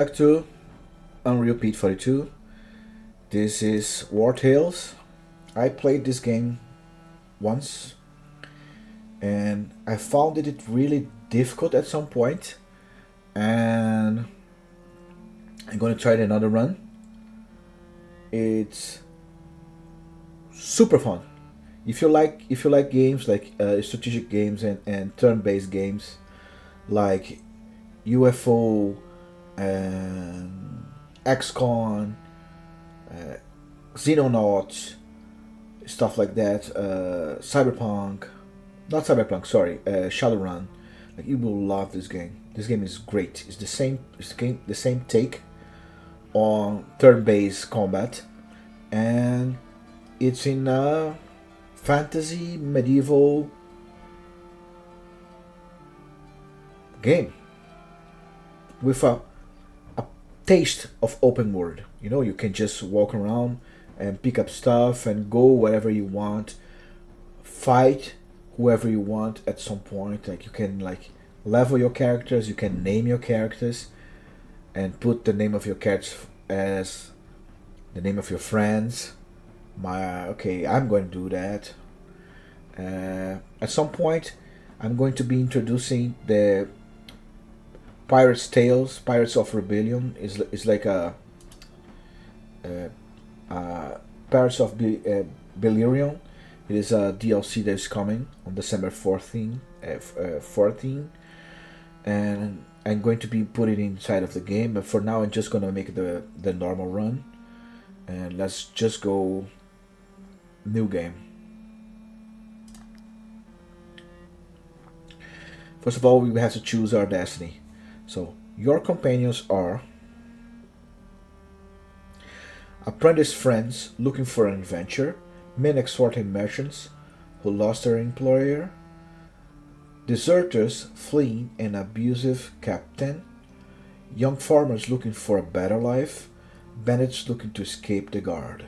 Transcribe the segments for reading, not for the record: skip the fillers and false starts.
Back to Unreal Pete 42. This is Wartales. I played this game once and I found it really difficult at some point, and I'm gonna try it another run. It's super fun. If you like games like strategic games and turn-based games like UFO and XCon, uh, Xenonauts, stuff like that, Cyberpunk, not Cyberpunk, sorry, Shadowrun. Like you will love this game. This game is great. It's the same. The same take on turn-based combat, and it's in a fantasy medieval game with a taste of open world. You can just walk around and pick up stuff and go wherever you want, fight whoever you want at some point. Like you can like level your characters, you can name your characters, and put the name of your characters as the name of your friends. I'm going to do that. At some point, I'm going to be introducing the Pirates Tales, Pirates of Rebellion is like a, Pirates of Belerion. It is a DLC that is coming on December 14, 14, and I'm going to be putting it inside of the game. But for now, I'm just gonna make the normal run, and let's just go new game. First of all, we have to choose our destiny. So your companions are apprentice friends looking for an adventure, men exhorting merchants who lost their employer, deserters fleeing an abusive captain, young farmers looking for a better life, bandits looking to escape the guard.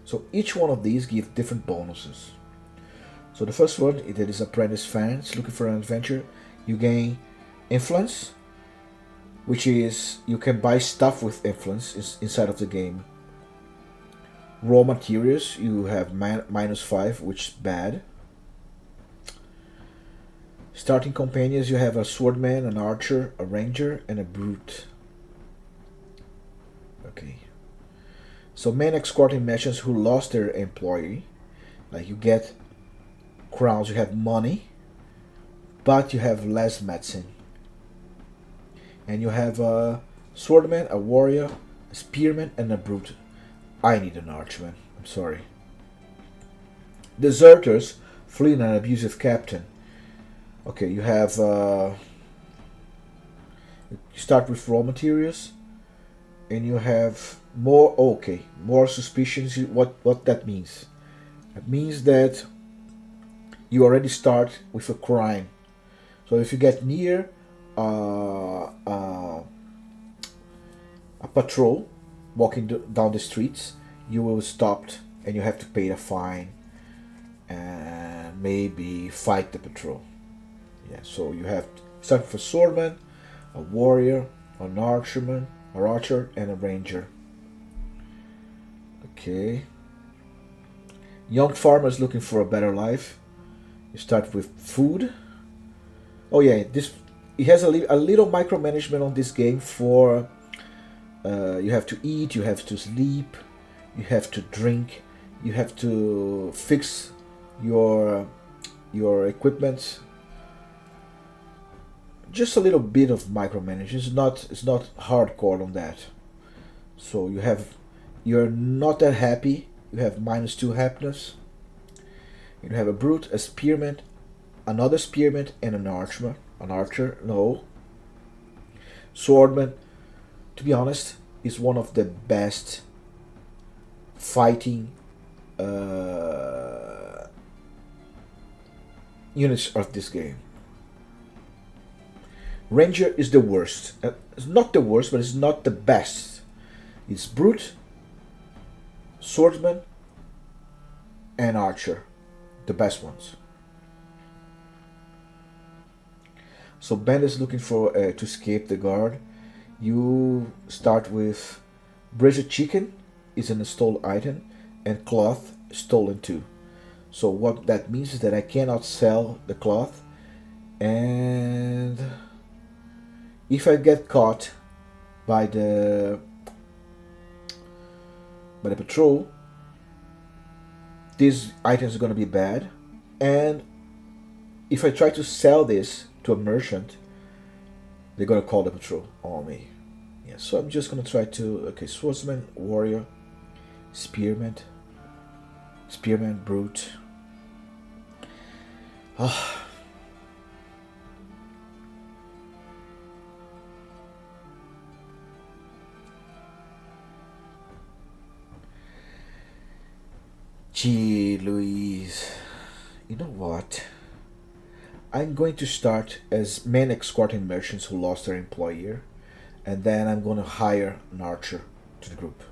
So each one of these give different bonuses. So the first one, it is apprentice friends looking for an adventure. You gain influence, which is you can buy stuff with influence inside of the game. Raw materials, you have -5, which is bad. Starting companions, you have a swordman, an archer, a ranger, and a brute. Okay. So men escorting merchants who lost their employee, like you get crowns, you have money, but you have less medicine. And you have a swordman, a warrior, a spearman, and a brute. I need an archman. I'm sorry. Deserters fleeing an abusive captain. Okay, you have. You start with raw materials, and you have more. Okay, more suspicions. What that means? It means that you already start with a crime. So if you get near a patrol walking down the streets, you will stop and you have to pay a fine and maybe fight the patrol. Yeah, so you have start with a swordman, a warrior, an archer, and a ranger. Okay. Young farmers looking for a better life. You start with food. Oh yeah, this it has a little micromanagement on this game for you have to eat, you have to sleep, you have to drink, you have to fix your equipment. Just a little bit of micromanagement. It's not hardcore on that. So you're not that happy. You have -2 happiness. You have a brute, a spearman, another spearman, and an archer. An archer, no. Swordman, to be honest, is one of the best fighting units of this game. Ranger is the worst. It's not the worst, but it's not the best. It's brute, swordsman, and archer, the best ones. So Ben is looking for to escape the guard. You start with braised chicken is an installed item and cloth stolen too. So what that means is that I cannot sell the cloth, and if I get caught by the patrol, these items are gonna be bad. And if I try to sell this to a merchant, they're gonna call the patrol on me. Yeah, so I'm just gonna try to swordsman, warrior, spearman, brute. Ah, gee, Louise. You know what? I'm going to start as men escorting merchants who lost their employer, and then I'm going to hire an archer to the group.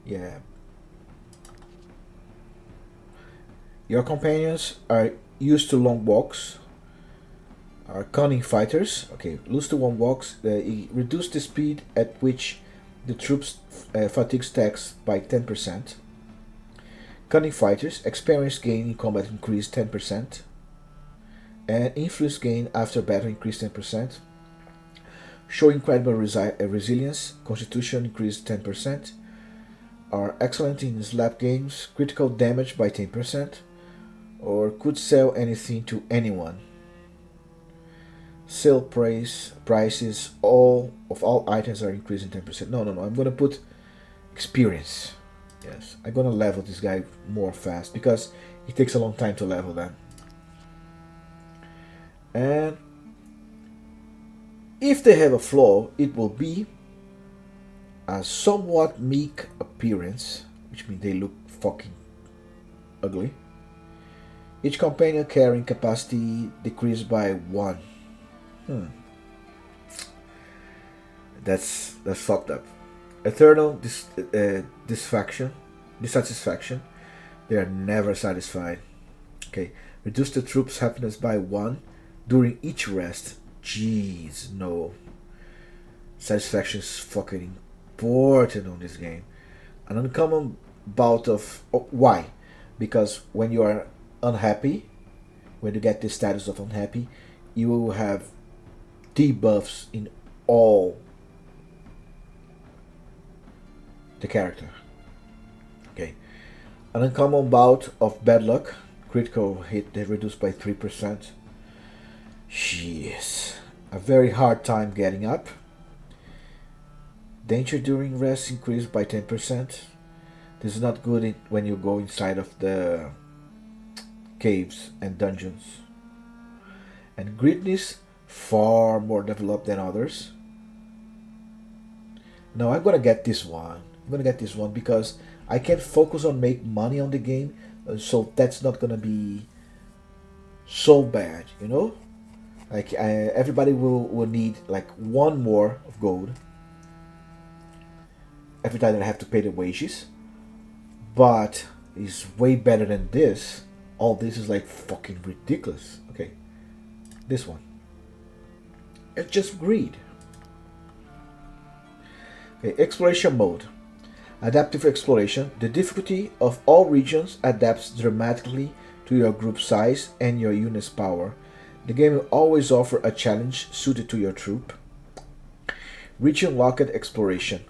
Yeah. Your companions are used to long walks, are cunning fighters. Okay, lose to one walks. Reduce the speed at which the troops fatigue stacks by 10%. Cunning fighters, experience gain in combat increased 10%, and influence gain after battle increased 10%. Show incredible resilience, constitution increased 10%. Are excellent in slap games, critical damage by 10%, or could sell anything to anyone. Sale prices all items are increasing 10%. No, I'm gonna put experience. Yes, I'm gonna level this guy more fast because it takes a long time to level them. And if they have a flaw, it will be a somewhat meek appearance, which means they look fucking ugly. Each companion carrying capacity decreased by 1. That's fucked up. Eternal dissatisfaction. They are never satisfied. Okay, reduce the troops' happiness by 1 during each rest. Jeez, no. Satisfaction is fucking important on this game. An uncommon bout of why? Because when you are unhappy, when you get the status of unhappy, you will have debuffs in all the character. Okay. An uncommon bout of bad luck. Critical hit they reduced by 3%. Jeez. A very hard time getting up. Danger during rest increased by 10%. This is not good when you go inside of the caves and dungeons. And greediness, far more developed than others. No, I'm gonna get this one. I'm gonna get this one because I can focus on make money on the game, so that's not gonna be so bad, you know. Like everybody will need like 1 more of gold every time that I have to pay the wages, but it's way better than this. All this is like fucking ridiculous. Okay, this one. It's just greed. Okay, exploration mode. Adaptive exploration. The difficulty of all regions adapts dramatically to your group size and your unit's power. The game will always offer a challenge suited to your troop. Region locked exploration,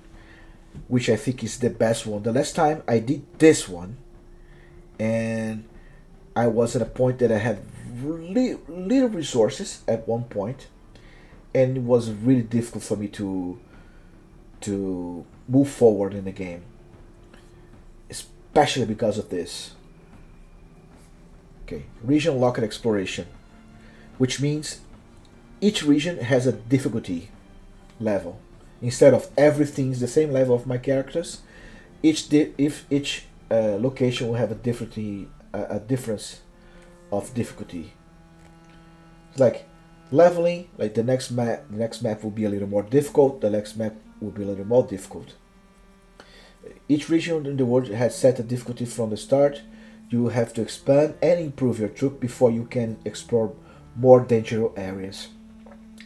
which I think is the best one. The last time I did this one, and I was at a point that I had really little resources at one point, and it was really difficult for me to move forward in the game, especially because of this. Okay, region locked exploration, which means each region has a difficulty level. Instead of everything's the same level of my characters, each location will have a difference of difficulty. It's like leveling. Like the next map will be a little more difficult. The next map will be a little more difficult. Each region in the world has set a difficulty from the start. You have to expand and improve your troop before you can explore more dangerous areas.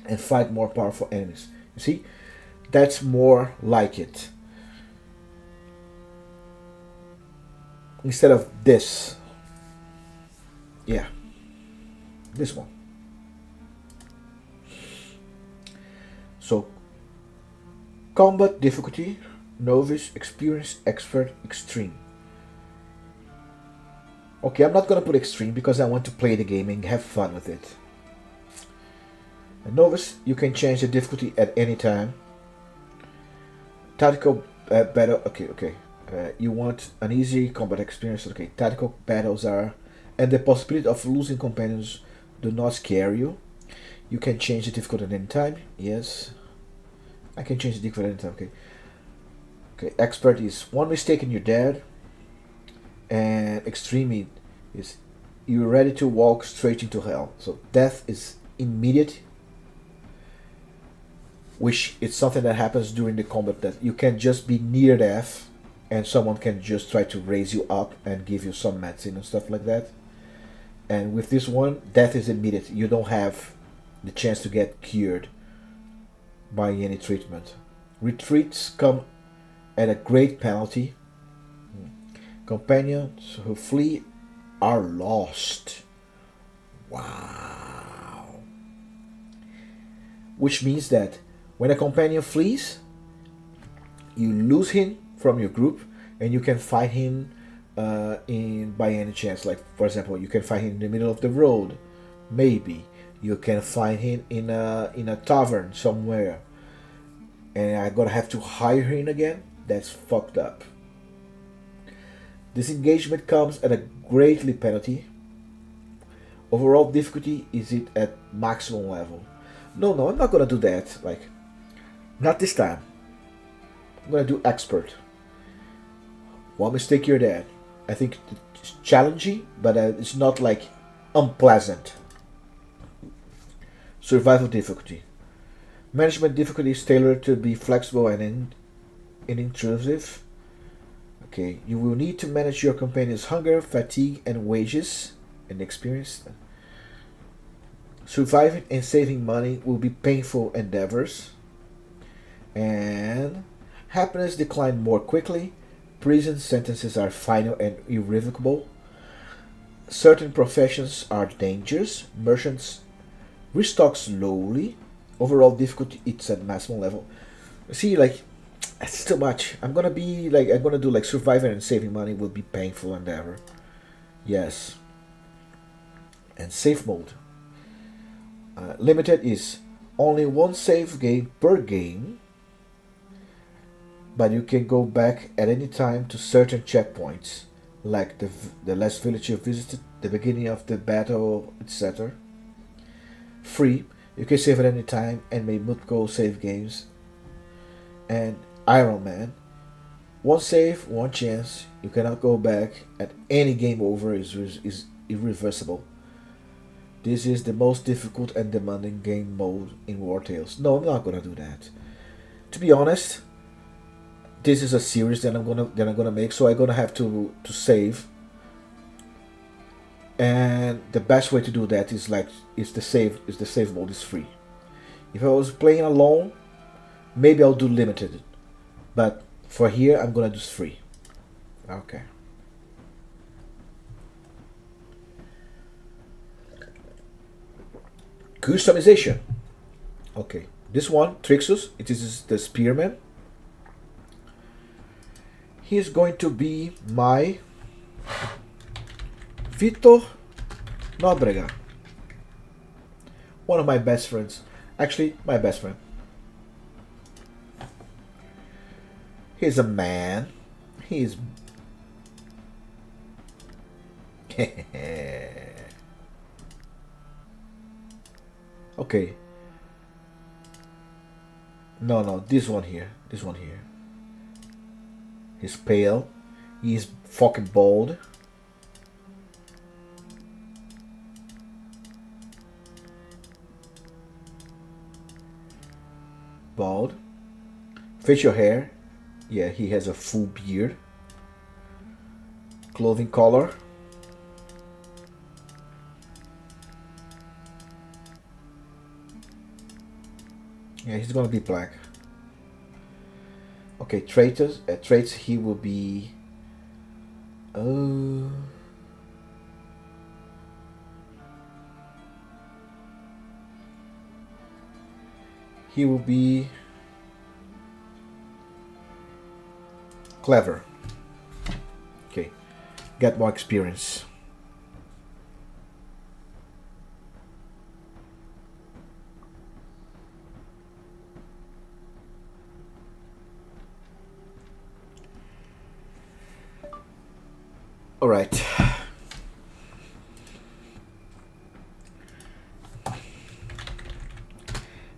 and fight more powerful enemies. You see, that's more like it. Instead of this. Yeah, this one. So, combat difficulty, novice, experienced, expert, extreme. Okay, I'm not gonna put extreme because I want to play the game and have fun with it. A novice, you can change the difficulty at any time. Tactical battle, okay. You want an easy combat experience, okay. Tactical battles are, and the possibility of losing companions do not scare you. You can change the difficulty at any time, yes. I can change the difficulty at any time, okay. Okay, expert is one mistake and you're dead. And extreme is you're ready to walk straight into hell. So death is immediate, which is something that happens during the combat, that you can just be near death and someone can just try to raise you up and give you some medicine and stuff like that. And with this one, death is immediate. You don't have the chance to get cured by any treatment. Retreats come at a great penalty. Companions who flee are lost. Wow. Which means that when a companion flees, you lose him from your group and you can fight him in by any chance. Like, for example, you can find him in the middle of the road. Maybe you can find him in a tavern somewhere, and I'm gonna have to hire him again. That's fucked up. Disengagement comes at a greatly penalty. Overall difficulty is it at maximum level. No, I'm not gonna do that. Like, not this time. I'm gonna do expert. One mistake, you're dead. I think it's challenging, but it's not like unpleasant. Survival difficulty. Management difficulty is tailored to be flexible and intrusive. Okay, you will need to manage your companion's hunger, fatigue, and wages and experience. Surviving and saving money will be painful endeavors. And happiness decline more quickly. Prison sentences are final and irrevocable. Certain professions are dangerous. Merchants restock slowly. Overall difficulty, it's at maximum level. See, like, that's too much. I'm gonna do like surviving and saving money will be painful endeavor. Yes. And safe mode. Limited is only one save game per game, but you can go back at any time to certain checkpoints, like the last village you visited, the beginning of the battle, etc. Free, you can save at any time and make multiple save games. And Iron Man, one save, one chance. You cannot go back at any game over. Is irreversible. This is the most difficult and demanding game mode in Wartales. No, I'm not gonna do that. To be honest, this is a series that I'm gonna make, so I'm gonna have to save. And the best way to do that is the save mode is free. If I was playing alone, maybe I'll do limited, but for here I'm gonna do free. Okay. Customization. Okay, this one, Trixus, it is the spearman. He is going to be my Vitor Nóbrega, one of my best friends. Actually, my best friend. He's a man. He's okay. No, this one here. This one here. He's pale. He's fucking bald. Bald. Facial hair. Yeah, he has a full beard. Clothing color. Yeah, he's gonna be black. Okay, traits he will be. Uh, he will be clever. Okay, get more experience. All right.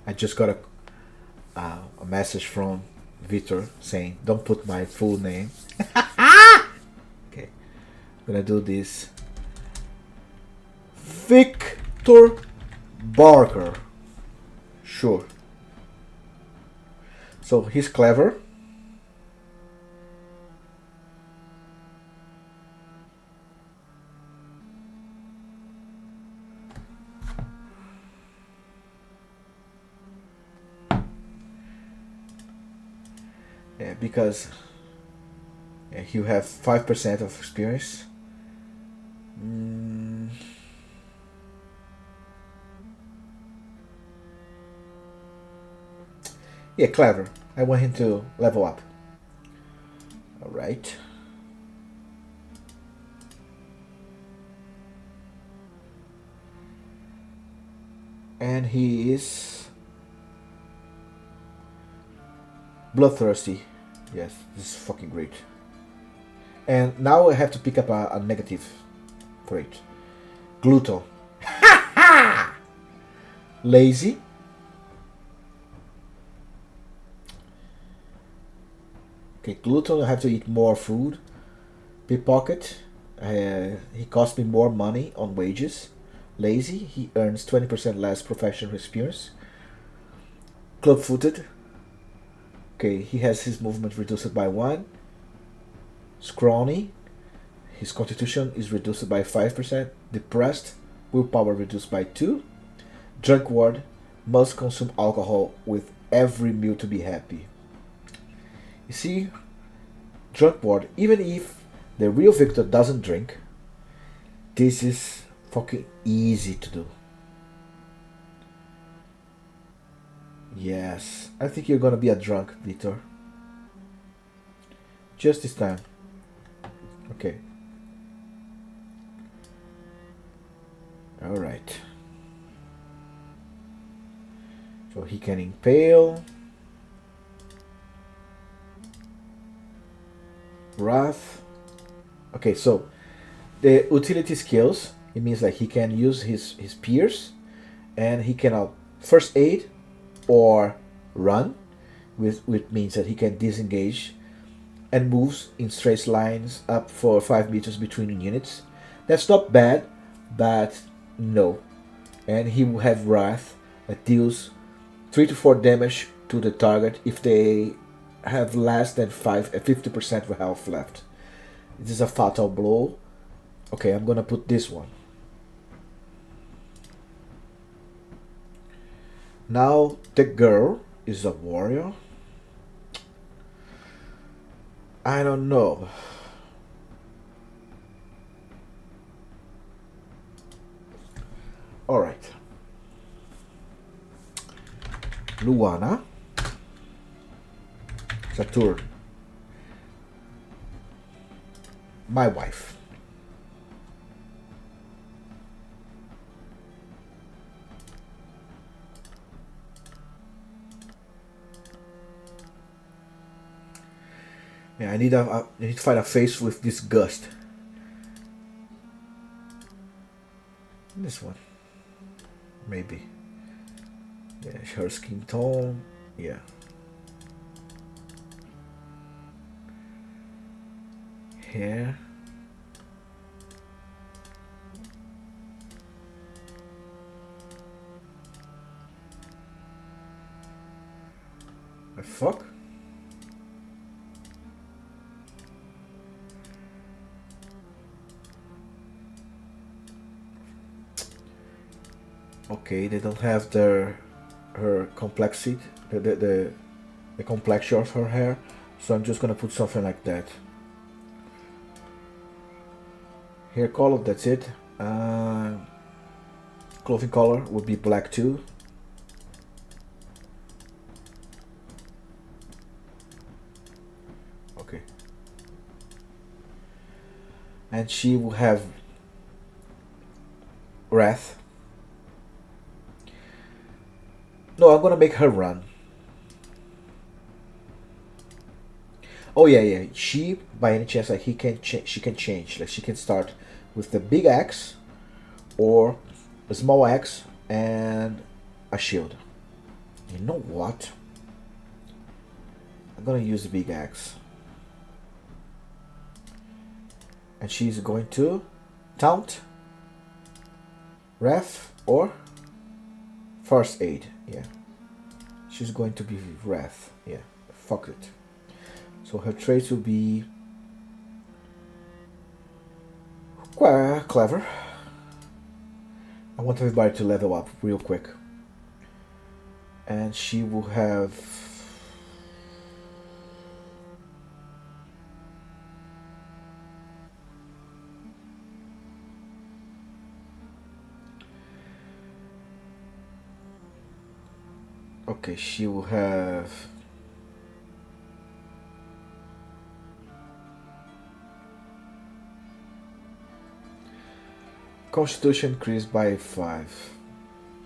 I just got a message from Victor saying, "Don't put my full name." Okay, I'm gonna do this. Victor Barker. Sure. So he's clever. Yeah, because yeah, you have 5% of experience. Mm, yeah, clever. I want him to level up. All right. And he is bloodthirsty. Yes, this is fucking great. And now I have to pick up a negative trait. Glutton. Lazy. Okay, glutton, I have to eat more food. Pickpocket. He costs me more money on wages. Lazy. He earns 20% less professional experience. Club-footed. Okay, he has his movement reduced by 1. Scrawny. His constitution is reduced by 5%. Depressed. Willpower reduced by 2. Drunkward. Must consume alcohol with every meal to be happy. You see, Drunkward, even if the real Victor doesn't drink, this is fucking easy to do. Yes, I think you're gonna be a drunk, Victor. Just this time. Okay. Alright. So he can impale. Wrath. Okay, so the utility skills, it means that he can use his peers and he can first aid or run, which means that he can disengage and moves in straight lines up for 5 meters between units. That's not bad, but no. And he will have Wrath that deals 3 to 4 damage to the target if they have less than 50% of health left. This is a fatal blow. Okay, I'm gonna put this one. Now the girl is a warrior. I don't know. Alright. Luana. Saturn. My wife. Yeah, I need to find a face with disgust. This one. Maybe. Yeah, her skin tone. Yeah. Hair. The fuck? Okay, they don't have their her complexity, the complexion of her hair. So I'm just gonna put something like that. Hair color, that's it. Clothing color would be black too. Okay. And she will have wrath. No, I'm gonna make her run. Oh yeah, yeah. She, by any chance, like she can change. Like she can start with the big axe, or a small axe and a shield. You know what? I'm gonna use the big axe, and she's going to taunt, wrath, or first aid. Yeah, she's going to be wrath. Yeah, fuck it. So her traits will be quite clever. I want everybody to level up real quick. And she will have okay, she will have Constitution increased by 5.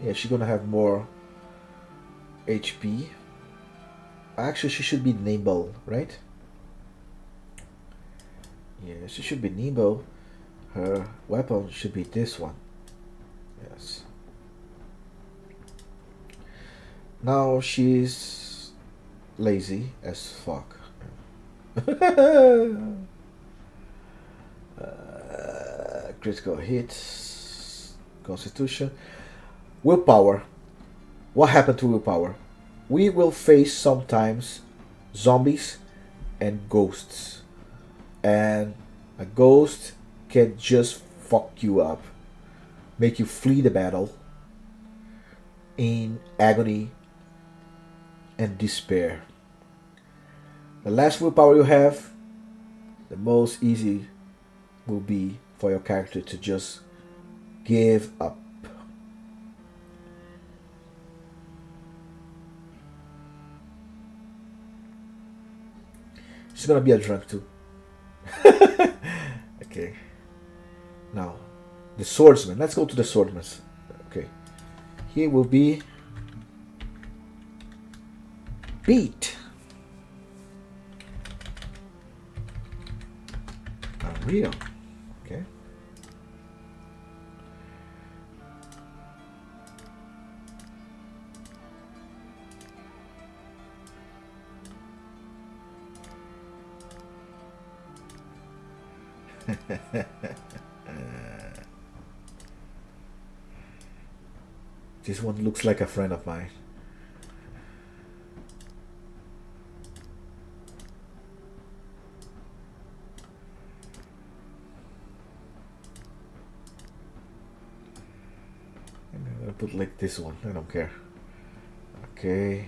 Yeah, she's gonna have more HP. Actually, she should be nimble, right? Yeah, she should be nimble. Her weapon should be this one. Yes. Now she's lazy as fuck. Critical hits, Constitution, willpower. What happened to willpower? We will face sometimes zombies and ghosts, and a ghost can just fuck you up, make you flee the battle in agony and despair. The last willpower you have, the most easy will be for your character to just give up. She's gonna be a drunk too. Okay. Now, the swordsman. Let's go to the swordsman. Okay. He will be beat. Unreal. Okay. This one looks like a friend of mine. I'm gonna put like this one. I don't care. Okay.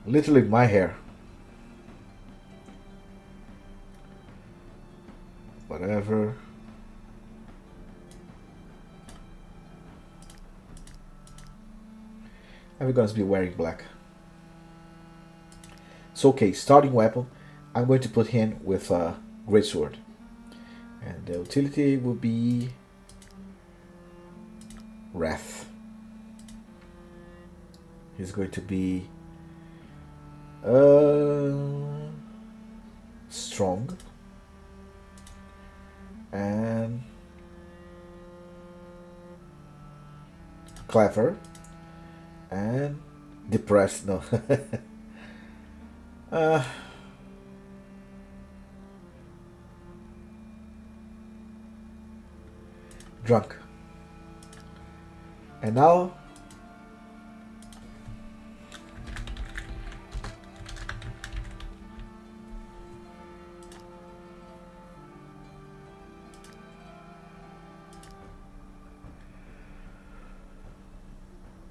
Literally my hair. Whatever. And we're going to be wearing black. So okay, starting weapon. I'm going to put him with a greatsword. And the utility will be Wrath. He's going to be strong and clever and depressed. No. Drunk. And now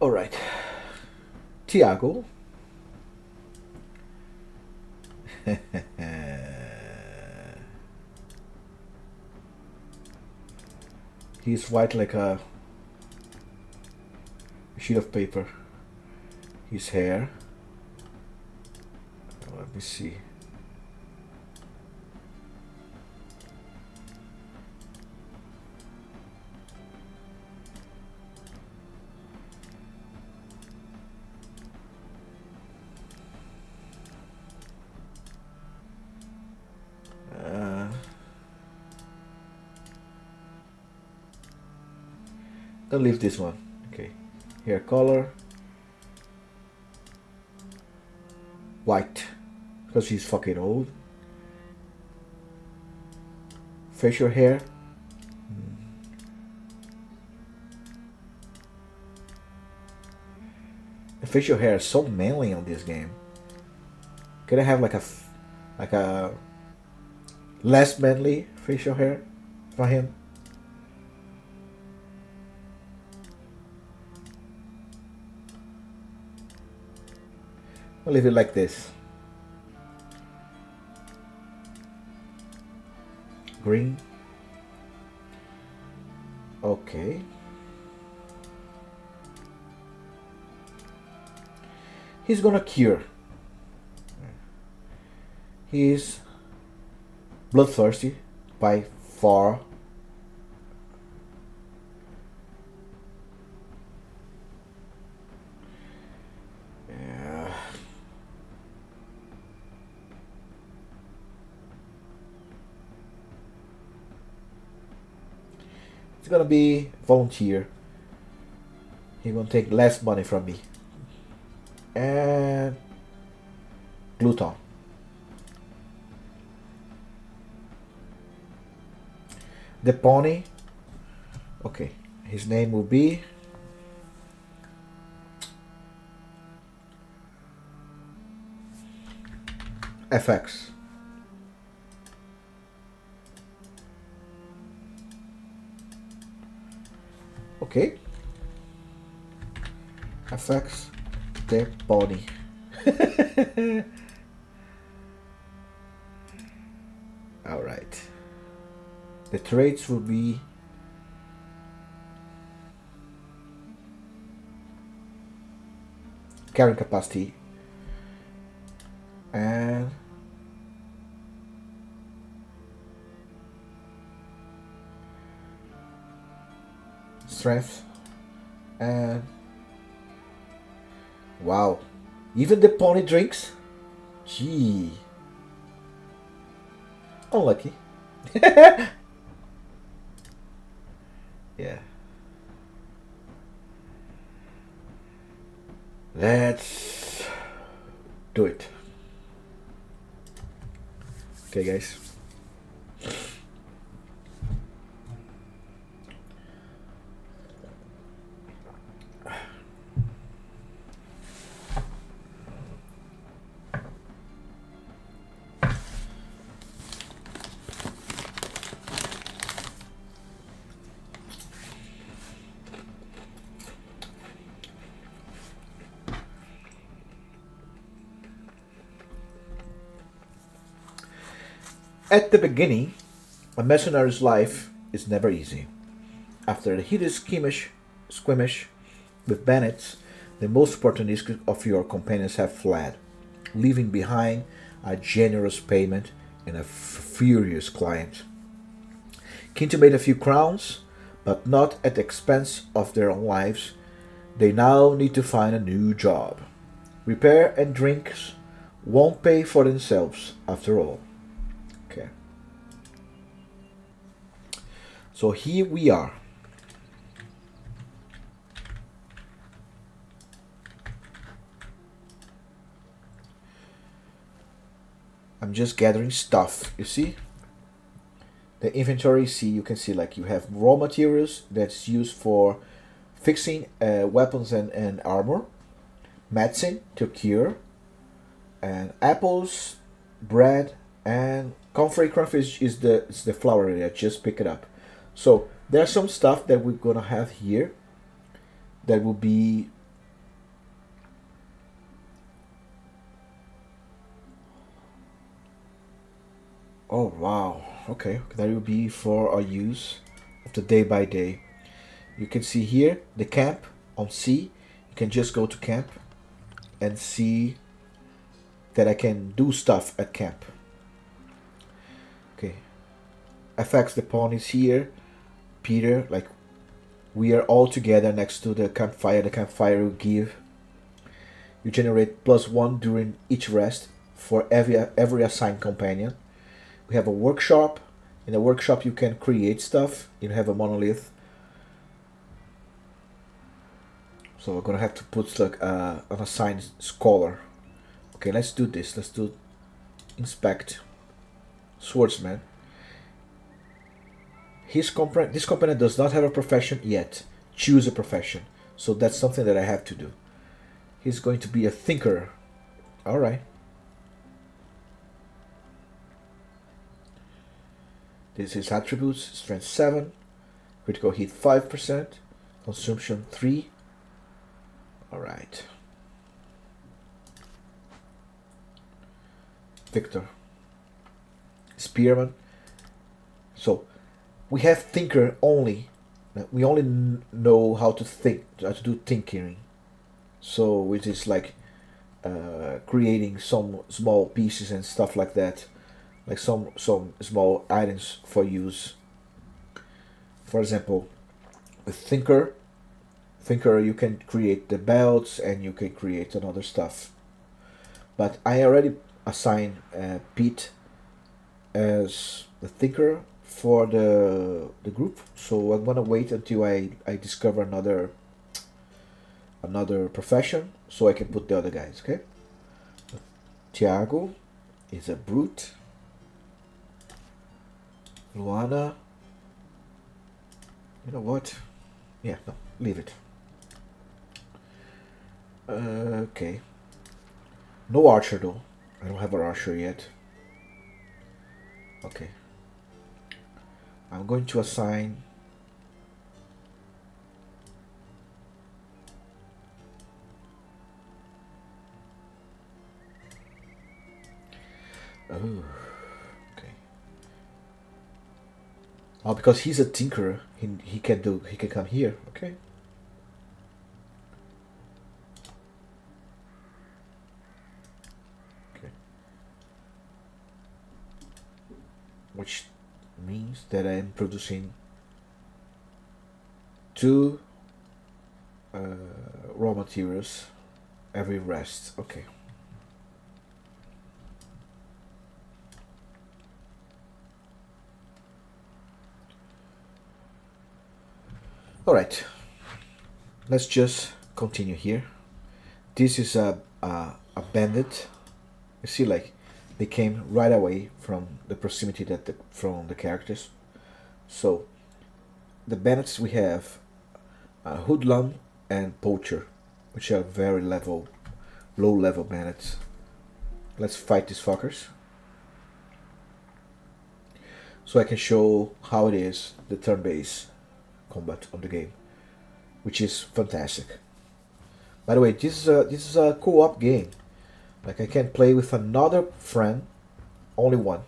All right, Tiago. He's white like a sheet of paper. His hair. Let me see. Don't leave this one. Okay. Hair color. White. Because she's fucking old. Facial hair. The facial hair is so manly on this game. Could I have like a less manly facial hair for him? I'll leave it like this. Green. Okay. He's gonna cure. He's bloodthirsty by far. Yeah. It's gonna be volunteer. He's gonna take less money from me. And Gluton. The pony. Okay, his name will be FX. Okay. FX the pony. All right. The traits will be carrying capacity and strength and wow, even the pony drinks. Gee, unlucky. Yeah. Let's do it. Okay, guys. At the beginning, a mercenary's life is never easy. After a heated skirmish with bandits, the most opportunistic of your companions have fled, leaving behind a generous payment and a furious client. Keen to make a few crowns, but not at the expense of their own lives, they now need to find a new job. Repair and drinks won't pay for themselves after all. Okay. So here we are. I'm just gathering stuff, you see? The inventory, see, you can see like you have raw materials that's used for fixing weapons and armor, medicine to cure, and apples, bread, and comfrey crawfish is the flour that I just picked it up. So there's some stuff that we're gonna have here that will be Oh wow. Okay, that will be for our use of the day by day. You can see here the camp on C. You can just go to camp and see that I can do stuff at camp. Okay. Affects the pawn is here. Peter, like we are all together next to the campfire. The campfire will give. You generate +1 during each rest for every assigned companion. We have a workshop. In the workshop you can create stuff. You have a monolith. So we're gonna have to put like an assigned scholar. Okay, let's do this. Let's do inspect swordsman. This component does not have a profession yet. Choose a profession. So that's something that I have to do. He's going to be a thinker. Alright. This is attributes. Strength 7. Critical hit 5%. Consumption 3. Alright. Victor. Spearman. So we have thinker only. We only know how to think, how to do thinking. So it is like creating some small pieces and stuff like that, like some small items for use. For example, with thinker you can create the belts and you can create another stuff. But I already assigned Pete as the thinker for the group, so I'm gonna wait until I discover another profession so I can put the other guys. Okay. Tiago is a brute. Luana, you know what? Yeah, no, leave it. Okay. No archer though. I don't have an archer yet. Okay. I'm going to assign oh, okay. Oh, because he's a tinkerer, he can come here. Okay. Okay. Which means that I am producing 2 raw materials every rest. Okay. All right. Let's just continue here. This is a bandit. You see, like they came right away from the proximity from the characters. So the bandits we have hoodlum and poacher, which are very low level bandits. Let's fight these fuckers so I can show how it is the turn-based combat of the game, which is fantastic. By the way, this is a co-op game. Like I can play with another friend, only one,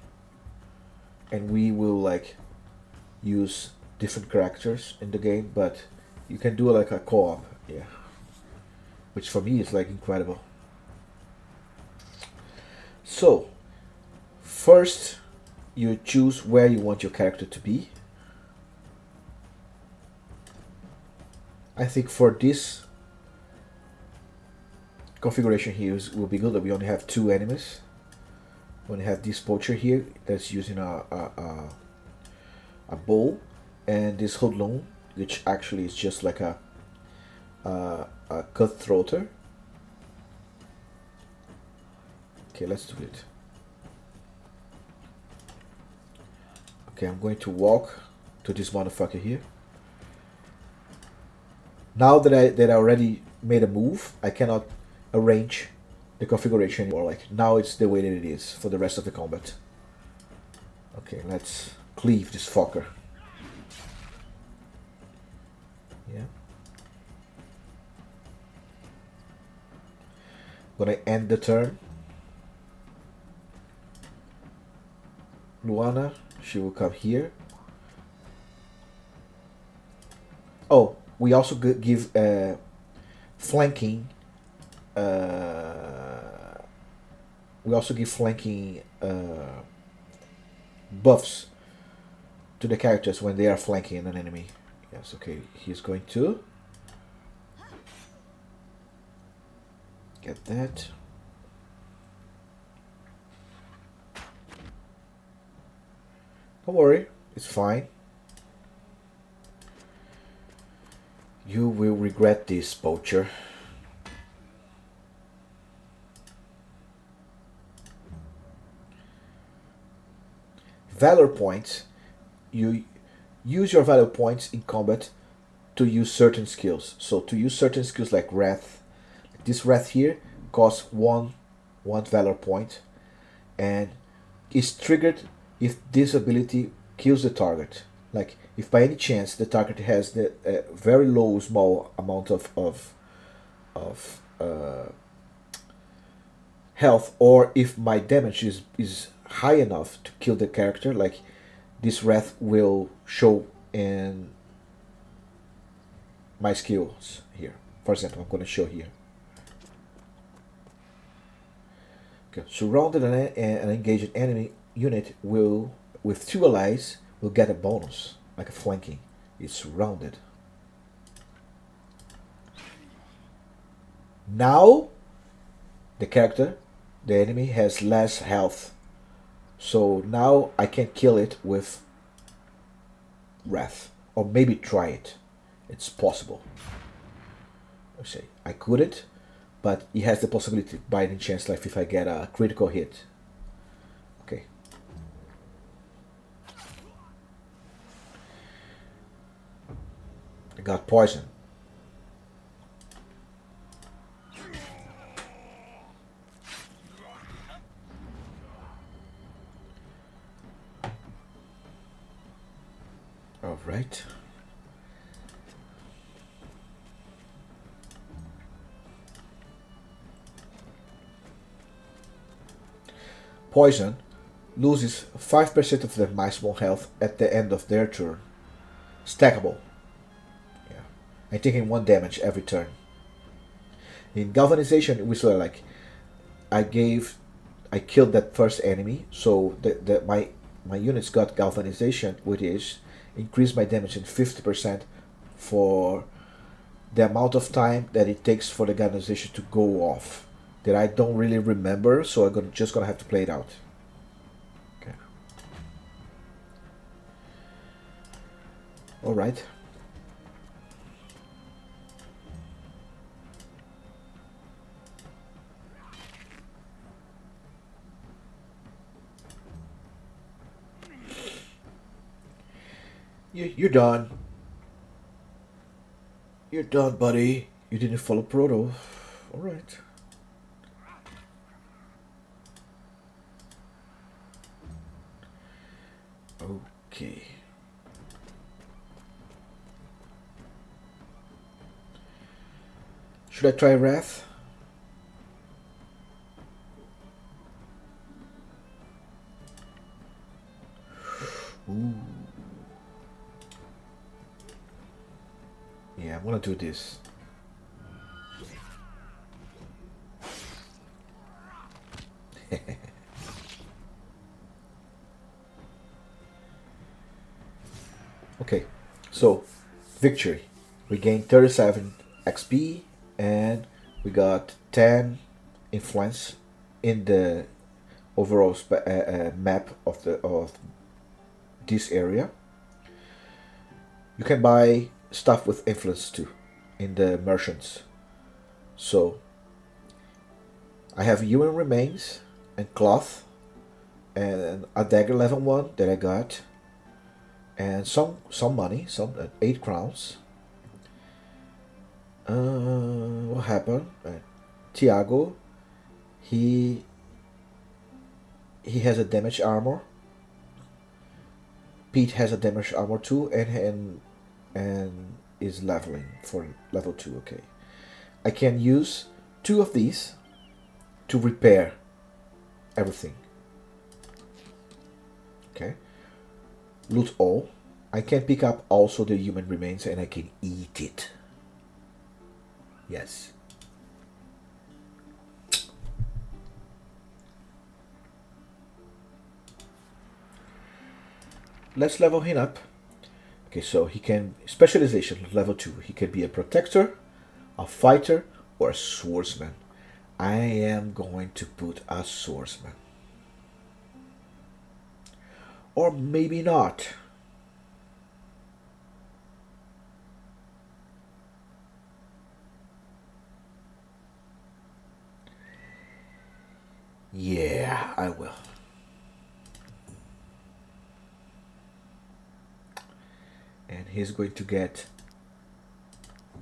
and we will like use different characters in the game, but you can do like a co-op, yeah, which for me is like incredible. So first you choose where you want your character to be. I think for this configuration here will be good that we only have 2 enemies. We only have this poacher here that's using a bow, and this hoodlum, which actually is just like a cutthroater. Okay, let's do it. Okay, I'm going to walk to this motherfucker here. Now that I already made a move, I cannot arrange the configuration anymore. Like now it's the way that it is for the rest of the combat. Okay, let's cleave this fucker. Yeah. Gonna end the turn. Luana, she will come here. Oh, we also give flanking. We also give flanking buffs to the characters when they are flanking an enemy. Yes, okay. He's going to get that. Don't worry, it's fine. You will regret this, poacher. Valor points. You use your valor points in combat to use certain skills. So to use certain skills like Wrath, this Wrath here costs one valor point, and is triggered if this ability kills the target. Like if by any chance the target has the very low small amount of health, or if my damage is high enough to kill the character, like this Wrath will show in my skills here. For example, I'm going to show here. Okay. Surrounded and engaged enemy unit will, with 2 allies, will get a bonus, like a flanking. It's surrounded. Now, the character, the enemy, has less health. So now I can kill it with Wrath. Or maybe try it. It's possible. I say I couldn't, but it has the possibility by any chance, like if I get a critical hit. Okay. I got poison. All right. Poison loses 5% of their maximum health at the end of their turn. Stackable. Yeah. I'm taking 1 damage every turn. In galvanization, we saw like I killed that first enemy, so my units got galvanization, which is increase my damage in 50% for the amount of time that it takes for the galvanization to go off. That I don't really remember, so I'm just gonna have to play it out. Okay. All right. You're done. You're done, buddy. You didn't follow Proto. All right. Okay. Should I try Wrath? Ooh. Yeah, I'm gonna do this. Okay, so victory. We gained 37 XP and we got 10 influence in the overall map of this area. You can buy stuff with influence too in the merchants. So I have human remains and cloth and a dagger level 1 that I got, and some money, some 8 crowns. What happened? Tiago, he has a damage armor. Pete has a damage armor too, and is leveling for level 2. Okay, I can use 2 of these to repair everything. Okay. Loot all. I can pick up also the human remains and I can eat it. Yes. Let's level him up. Okay, so he can specialization level 2. He can be a protector, a fighter, or a swordsman. I am going to put a swordsman. Or maybe not. Yeah, I will. And he's going to get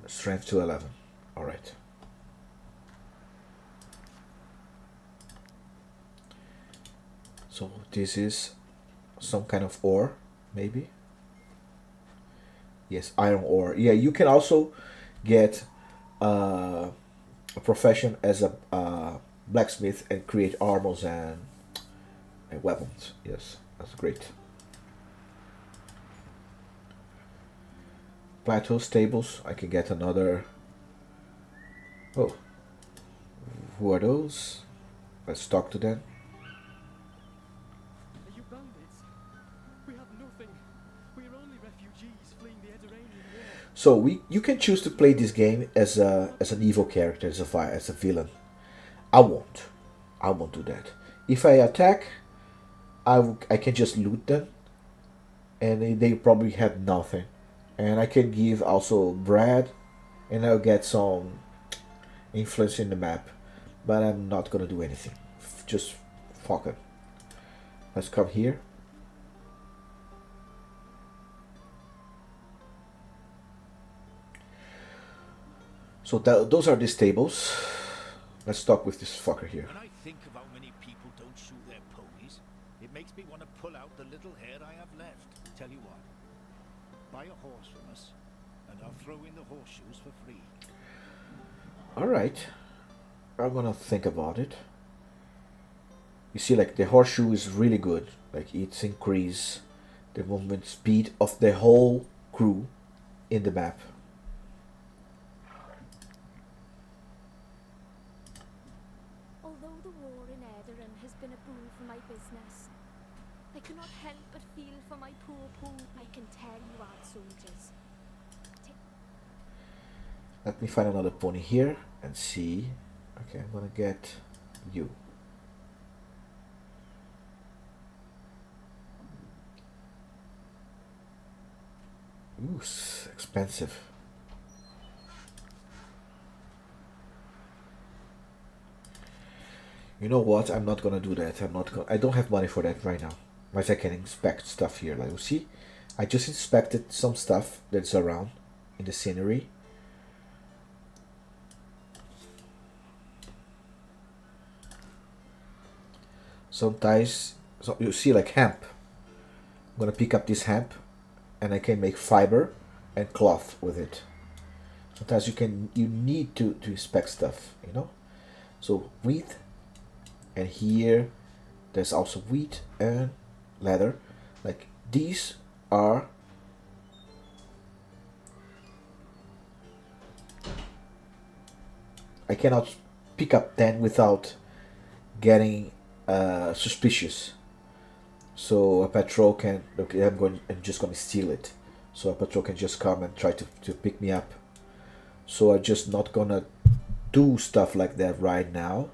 strength to 11. All right. So this is some kind of ore, maybe. Yes, iron ore. Yeah, you can also get a profession as a blacksmith and create armors and weapons. Yes, that's great. Plateau stables. I can get another. Oh, who are those? Let's talk to them. Are you bandits? We have nothing. We are only refugees fleeing the Ederainian war. So you can choose to play this game as an evil character, as a villain. I won't. I won't do that. If I attack, I can just loot them, and they probably have nothing. And I can give also bread, and I'll get some influence in the map. But I'm not gonna do anything. Just fuck it. Let's come here. So those are the stables. Let's talk with this fucker here. When I think of how many people don't shoot their ponies, it makes me want to pull out the little hair I have left. Tell you what, buy a horse from us, and I'll throw in the horseshoes for free. Alright. I'm gonna think about it. You see, like, the horseshoe is really good. Like, it's increase the movement speed of the whole crew in the map. Although the war in Edarin has been a boon for my business, I cannot help but feel for my poor. I can tell you are soldiers. Let me find another pony here and see. Okay, I'm gonna get you. Ooh, expensive. You know what? I'm not gonna do that. I don't have money for that right now. But I can inspect stuff here. Like you see, I just inspected some stuff that's around in the scenery. Sometimes, so you see, like hemp. I'm gonna pick up this hemp, and I can make fiber and cloth with it. Sometimes you need to inspect stuff, you know. So wheat, and here there's also wheat and leather. Like these are I cannot pick up 10 without getting suspicious. So a patrol can, okay, I'm just gonna steal it. So a patrol can just come and try to pick me up. So I'm just not gonna do stuff like that right now.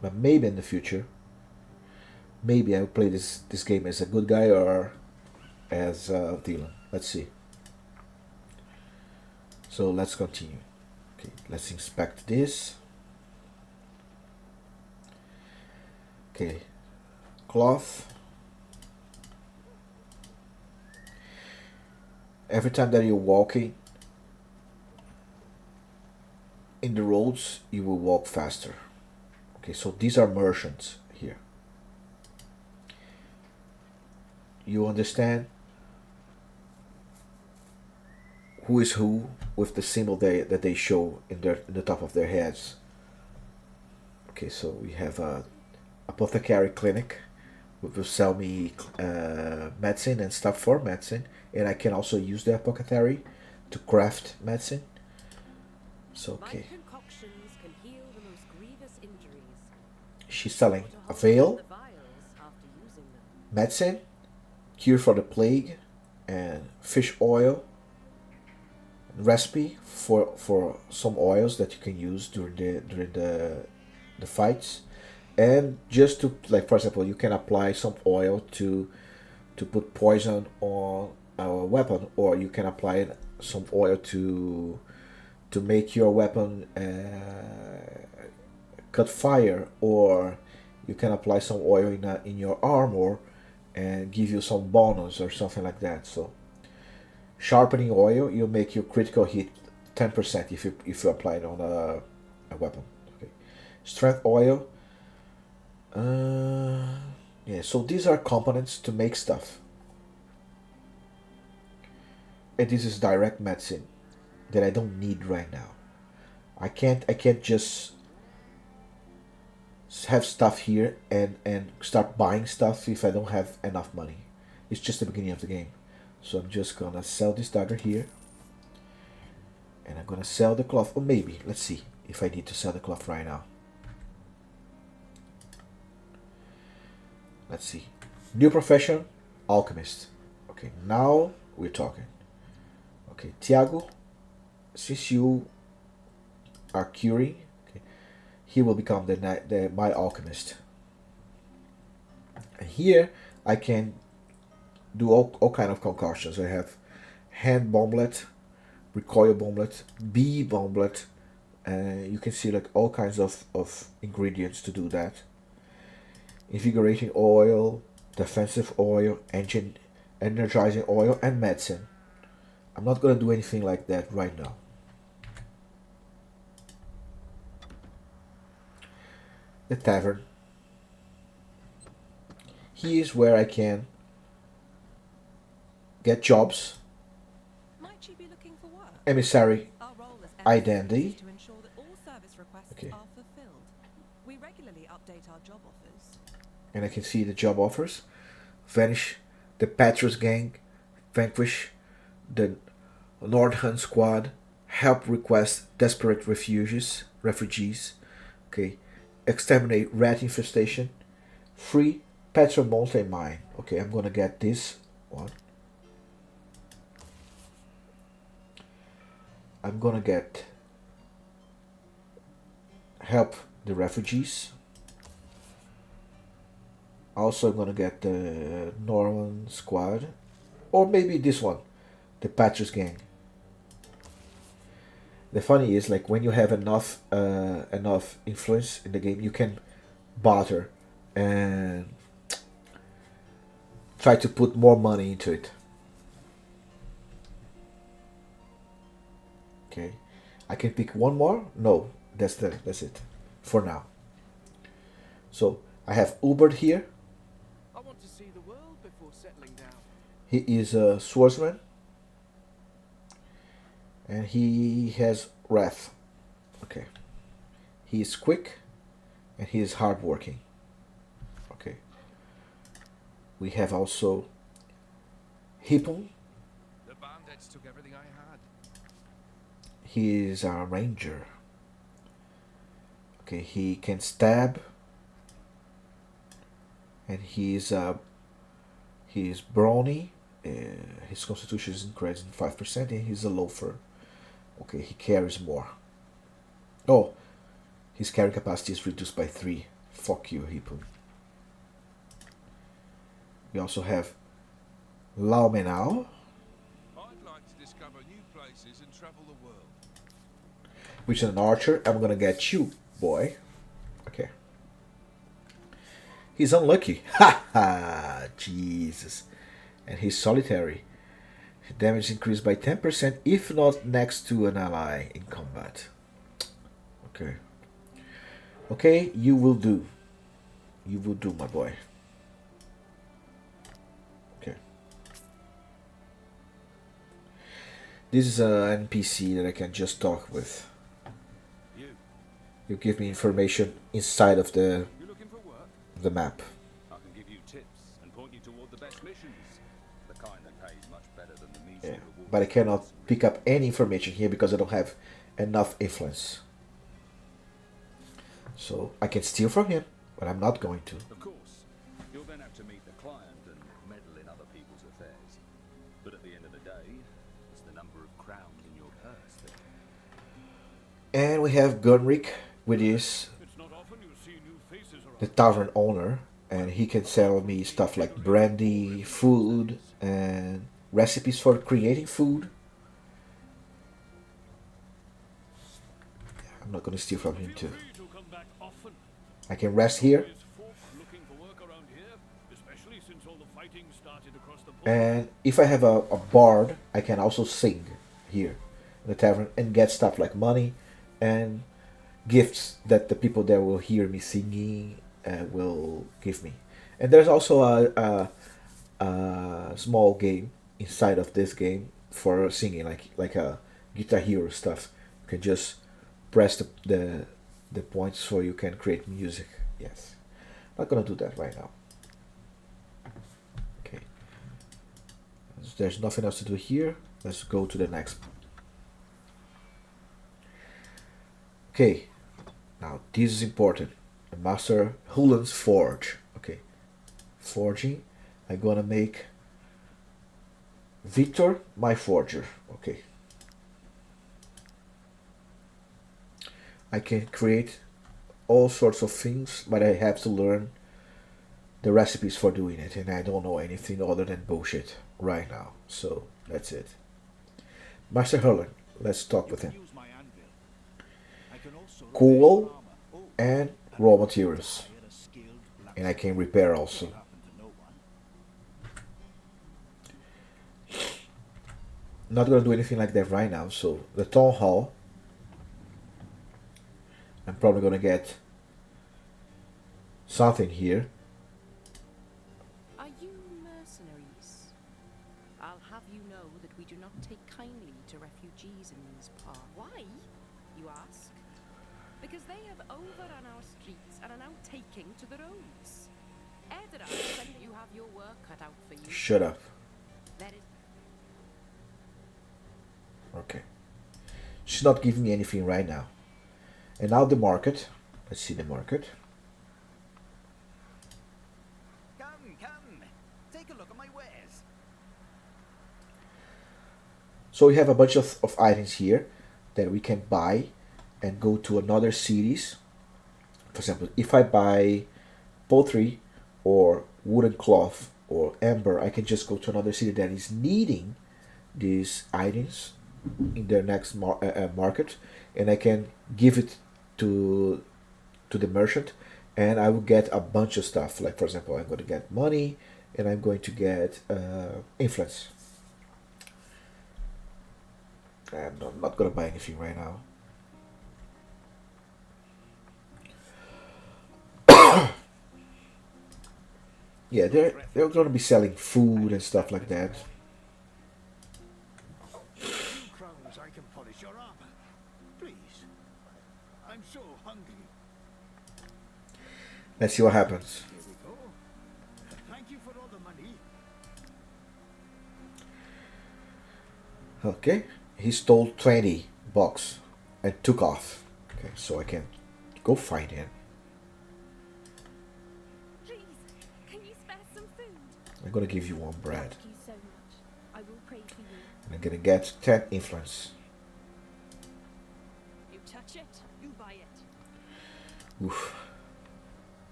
But maybe in the future. Maybe I'll play this game as a good guy or as a villain. Let's see. So let's continue. Okay, let's inspect this. Okay, cloth. Every time that you're walking in the roads, you will walk faster. Okay, so these are merchants here. You understand who is who with the symbol that they show in the top of their heads. Okay, so we have a apothecary clinic, will sell me medicine and stuff for medicine, and I can also use the apothecary to craft medicine. So okay, My concoctions can heal the most grievous injuries. she's selling Or to a hold veil, the vials after using them. medicine, cure for the plague, and fish oil. Recipe for some oils that you can use during the fights, and just to, like, for example, you can apply some oil to put poison on a weapon, or you can apply some oil to make your weapon cut fire, or you can apply some oil in your armor and give you some bonus or something like that. So sharpening oil, you make your critical hit 10% if you apply it on a weapon. Okay. Strength oil. Yeah, so these are components to make stuff. And this is direct medicine that I don't need right now. I can't just have stuff here and start buying stuff if I don't have enough money. It's just the beginning of the game. So I'm just gonna sell this dagger here. And I'm gonna sell the cloth. Or maybe, let's see if I need to sell the cloth right now. Let's see. New profession, alchemist. Okay, now we're talking. Okay, Tiago, since you are curing, okay, he will become my alchemist. And here I can do all kind of concoctions. I have hand bomblet, recoil bomblet, bee bomblet. You can see like all kinds of ingredients to do that. Invigorating oil, defensive oil, energizing oil, and medicine. I'm not gonna do anything like that right now. The tavern. Here is where I can get jobs. Might you be looking for work? Emissary Our role as identity. is to ensure that all service requests Okay. are fulfilled. We regularly update our job offers. And I can see the job offers. Vanish the Patras gang, vanquish the Nordhun squad, help request desperate refugees. Okay, exterminate rat infestation, free Petra Mountain mine. Okay, I'm gonna get this one. I'm gonna get help the refugees. Also, I'm gonna get the Norman squad, or maybe this one, the Patras gang. The funny is, like, when you have enough influence in the game, you can barter and try to put more money into it. Okay, I can pick one more. No, that's it for now. So I have Ubert here. I want to see the world before settling down. He is a swordsman. And he has wrath. Okay. He is quick and he is hardworking. Okay. We have also Hippon. The bandits took everything I had. He is a ranger. Okay, he can stab. And he is brawny. His constitution is increased in 5%, and he's a loafer. Okay, he carries more. Oh, his carrying capacity is reduced by 3. Fuck you, Hippon. We also have Lao Menao, I'd like to discover new places and travel the world. which is an archer. I'm gonna get you, boy. Okay. He's unlucky. Ha ha! Jesus. And he's solitary. Damage increased by 10% if not next to an ally in combat. Okay. Okay, you will do. You will do, my boy. Okay. This is an NPC that I can just talk with. You give me information inside of You looking for work? the map. I can give you tips. but I cannot pick up any information here because I don't have enough influence. So I can steal from him, but I'm not going to. Of course, you'll then have to meet the client and meddle in other people's affairs. But at the end of the day, it's the number of crowns in your purse that... And we have Gunrick, which is It's not often you see new faces around. the tavern owner, and he can sell me stuff like brandy, food, and recipes for creating food. I'm not gonna steal from him Feel too. free to come back often. I can rest here, There's folk looking for work around here, especially since all the fighting started across the border. and if I have a bard, I can also sing here in the tavern and get stuff like money and gifts that the people there will hear me singing will give me. And there's also a small game inside of this game for singing, like a Guitar Hero stuff. You can just press the points so you can create music. Yes, not gonna do that right now. Okay, there's nothing else to do here. Let's go to the next. Okay, now this is important. The Master Hulan's Forge. Okay, forging. I'm gonna make Victor my forger. Okay, I can create all sorts of things, but I have to learn the recipes for doing it, and I don't know anything other than bullshit right now. So that's it. Master Hulan, let's talk with him. Use my anvil. I can also Coal repair armor. Oh, and raw materials, hire a skilled and I can repair also. blacksmith. Happen to no one. Not gonna do anything like that right now. So the town hall, I'm probably gonna get something here. Are you mercenaries? I'll have you know that we do not take kindly to refugees in these parts. Why, you ask? Because they have overrun our streets and are now taking to the roads. Edra said you have your work cut out for you. Shut up. There is Okay. She's not giving me anything right now. And now the market. Let's see the market. Come, come. Take a look at my wares. So we have a bunch of items here that we can buy and go to another cities. For example, if I buy pottery or wooden cloth or amber, I can just go to another city that is needing these items in their next market, and I can give it to the merchant, and I will get a bunch of stuff. Like for example, I'm going to get money, and I'm going to get influence. And I'm not going to buy anything right now. Yeah, they're going to be selling food and stuff like that. Crowns, I can polish your armor. Please. I'm so hungry. Let's see what happens. Here we go. Thank you for all the money. Okay, he stole 20 bucks and took off. Okay, so I can go find him. Please, can you spare some food? I'm gonna give you one bread. Thank you so much. I will pray for you. And I'm gonna get 10 influence. you touch it, you buy it. Oof.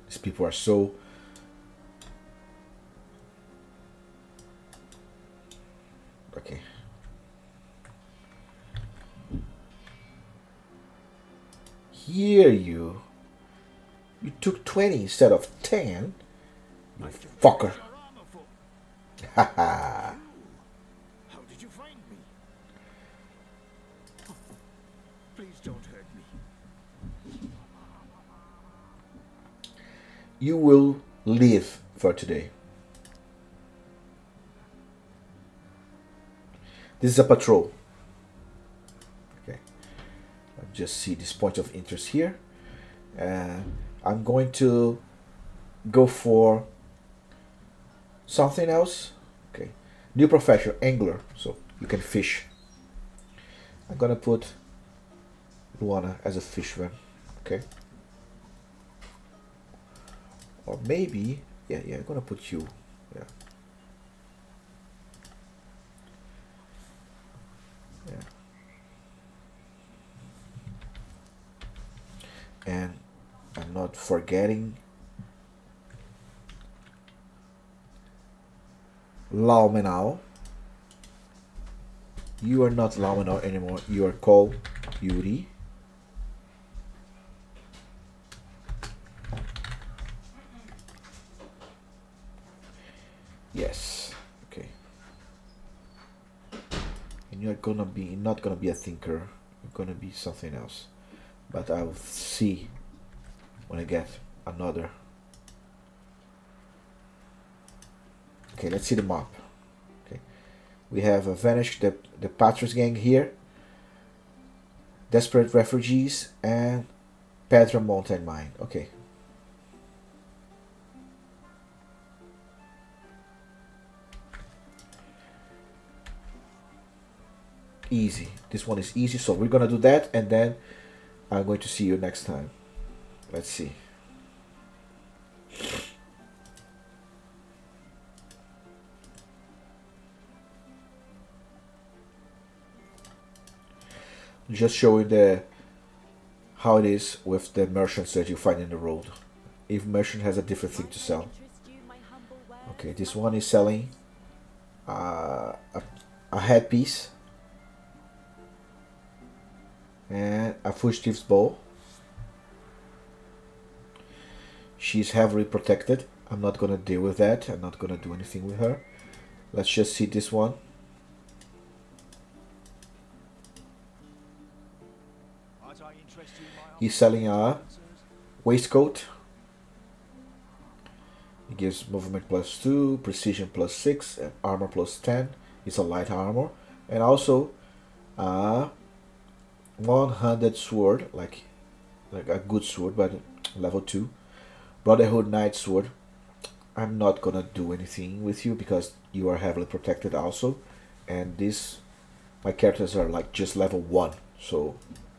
These people are so... Okay. Here you took 20 instead of 10. You fucker. Your armor for. Haha. How did you find me? Please don't hurt me. You will live for today. This is a patrol. Okay. I'll just see this point of interest here. I'm going to go for something else. Okay. New profession, angler. So you can fish. I'm gonna put Luana as a fisherman. Okay. Or maybe, yeah, I'm gonna put you. Yeah. Yeah. And I'm not forgetting Laumenau. You are not Laumenau anymore. You are called Yuri. Yes. Okay. And you're gonna be not gonna be a thinker. You're gonna be something else. But I'll see when I get another. Okay, let's see the map. Okay, we have vanished the Patras gang here, desperate refugees, and Petra mountain mine. Okay. Easy. This one is easy, so we're gonna do that, and then I'm going to see you next time. Let's see. Just showing the how it is with the merchants that you find in the road. Each merchant has a different thing to sell. Okay, this one is selling a headpiece and a fugitive's bow. She's heavily protected. I'm not gonna deal with that. I'm not gonna do anything with her. Let's just see this one. He's selling a waistcoat. It gives movement +2, precision +6, and armor +10. It's a light armor. And also a one-handed sword, like a good sword, but level 2. Brotherhood Knight sword. I'm not gonna do anything with you because you are heavily protected also. And my characters are like just level 1, so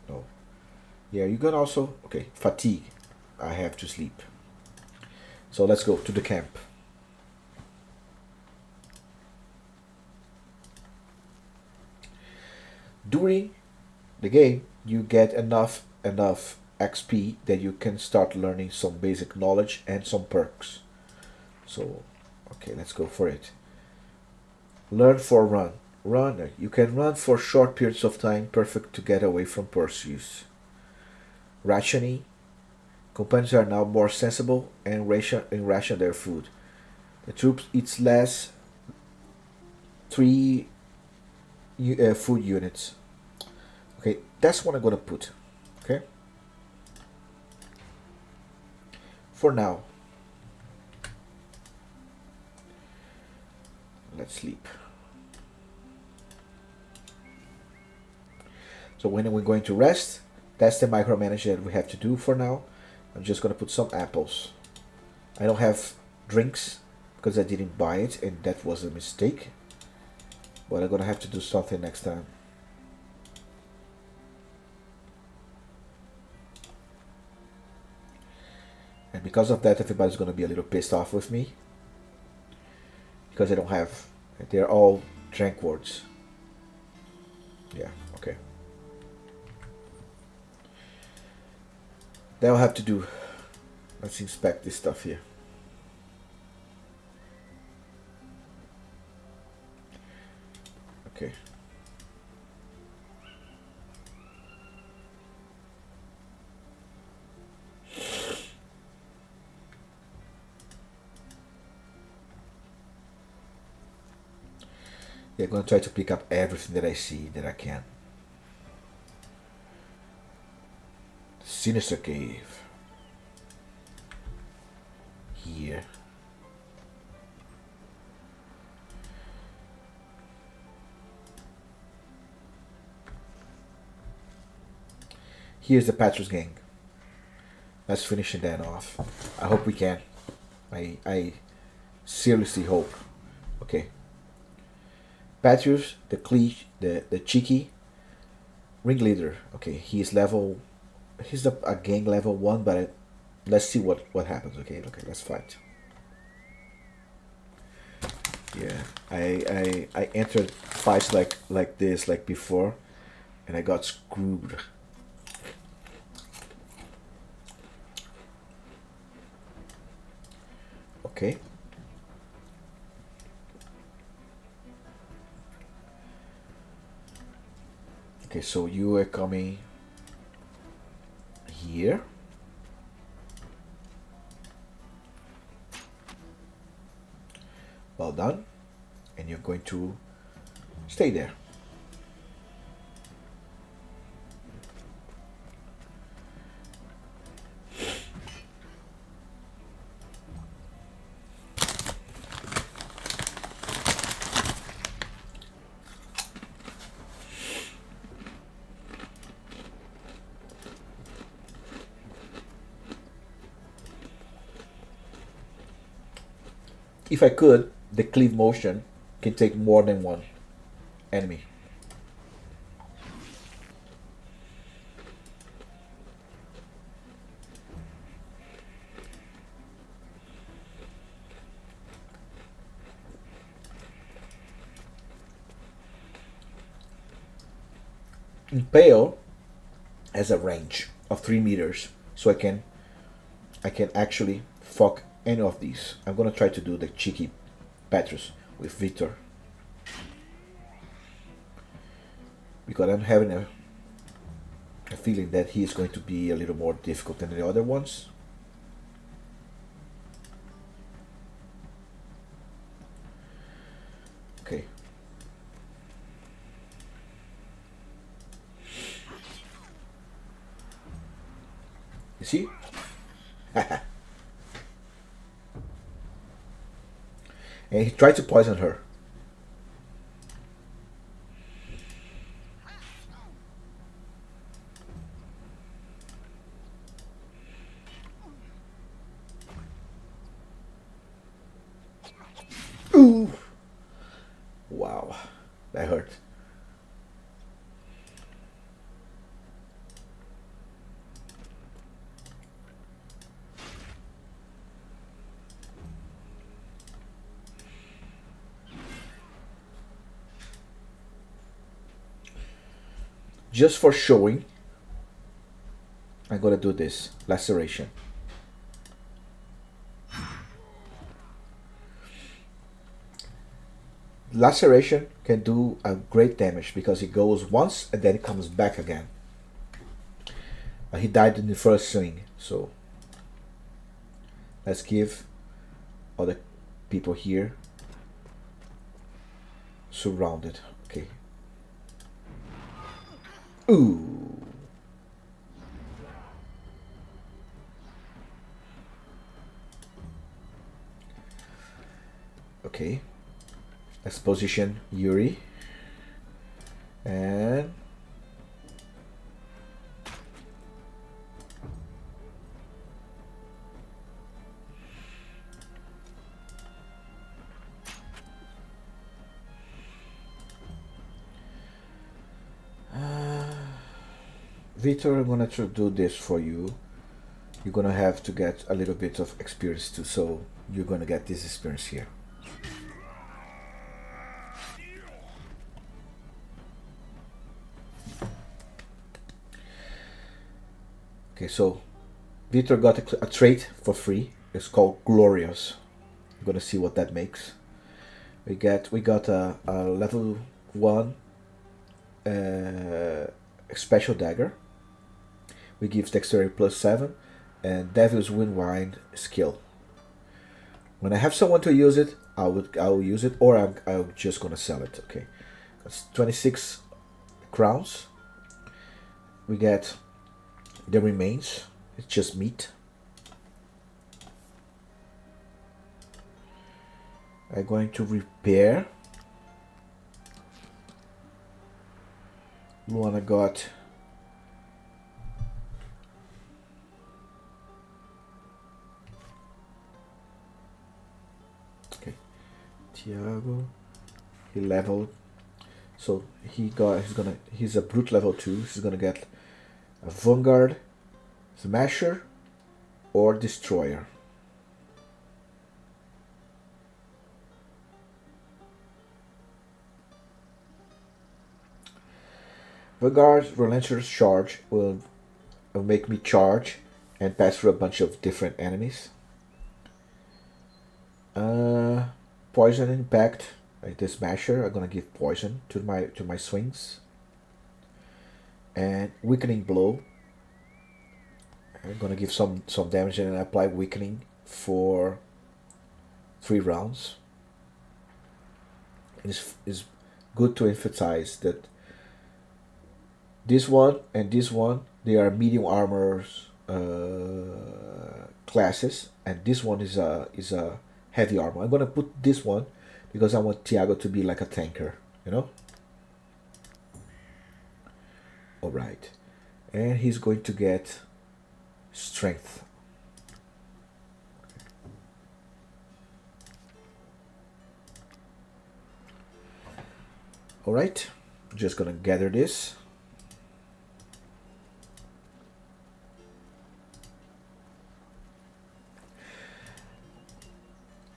no. Yeah, you can also, okay, fatigue. I have to sleep. So let's go to the camp. During the game, you get enough XP that you can start learning some basic knowledge and some perks. So, okay, let's go for it. Learn for run. Runner. You can run for short periods of time, perfect to get away from pursuits. Rationing. Companions are now more sensible and ration their food. The troops eats less. 3 food units. Okay, that's what I'm gonna put. Okay. For now. Let's sleep. So when we're going to rest, that's the micromanage that we have to do for now. I'm just gonna put some apples. I don't have drinks because I didn't buy it and that was a mistake. But I'm gonna have to do something next time. And because of that, everybody's gonna be a little pissed off with me. Because I don't have, they're all drank words. Yeah, okay. That'll have to do. Let's inspect this stuff here. Okay. Yeah, I'm gonna try to pick up everything that I see that I can. Sinister Cave. Here. Here's the Patras gang. Let's finish that off. I hope we can. I seriously hope. Okay. Patrius, the cheeky ringleader. Okay, he's level. He's a gang level 1, but let's see what happens. Okay, let's fight. Yeah, I entered fights like this like before, and I got screwed. Okay. Okay, so you are coming here. Well done. And you're going to stay there. If I could, the cleave motion can take more than one enemy. Impale has a range of 3 meters, so I can actually fuck any of these. I'm gonna try to do the cheeky Petrus with Victor, because I'm having a feeling that he is going to be a little more difficult than the other ones. Okay. You see? And he tried to poison her. Ooh! Wow, that hurt. Just for showing, I'm gonna do this laceration. Laceration can do a great damage because it goes once and then it comes back again. He died in the first swing, so let's give other people here surrounded. Okay. Ooh. Okay. Let's position Yuri. And Victor, I'm gonna do this for you. You're gonna have to get a little bit of experience too, so you're gonna get this experience here. Okay, so Victor got a trait for free. It's called Glorious. I'm gonna see what that makes. We got a level 1 special dagger. We give dexterity +7 and Devil's Wind skill. When I have someone to use it, I will use it, or I'm just gonna sell it. Okay, that's 26 crowns. We get the remains. It's just meat. I'm going to repair. Luana got Tiago, he leveled So he's a brute level 2. He's gonna get a Vanguard, Smasher, or Destroyer. Vanguard's Relentless Charge will make me charge and pass through a bunch of different enemies. Poison Impact, like the Smasher, I'm gonna give poison to my swings. And Weakening Blow, I'm gonna give some damage and apply Weakening for 3 rounds. It's good to emphasize that this one and this one, they are medium armor classes, and this one is a heavy armor. I'm gonna put this one because I want Tiago to be like a tanker, you know. All right, and he's going to get strength. All right, I'm just gonna gather this.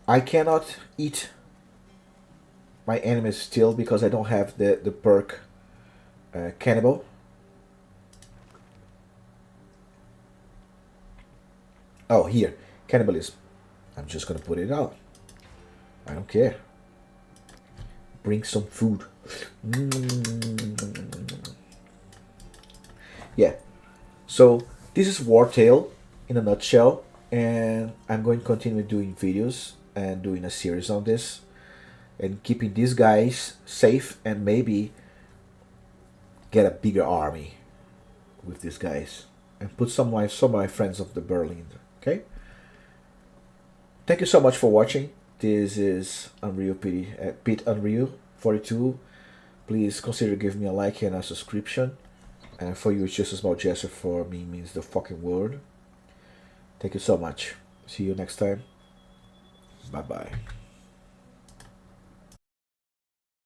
I cannot eat my enemies still because I don't have the perk Cannibal. Oh, here, Cannibalism. I'm just gonna put it out. I don't care. Bring some food. Yeah. So this is Wartale in a nutshell, and I'm going to continue doing videos and doing a series on this and keeping these guys safe and maybe get a bigger army with these guys and put some of my friends of the Berlin. Okay. Thank you so much for watching. This is Unreal Pit Unreal 42. Please consider giving me a like and a subscription. And for you, it's just a small gesture. For me, means the fucking world. Thank you so much. See you next time. Bye bye.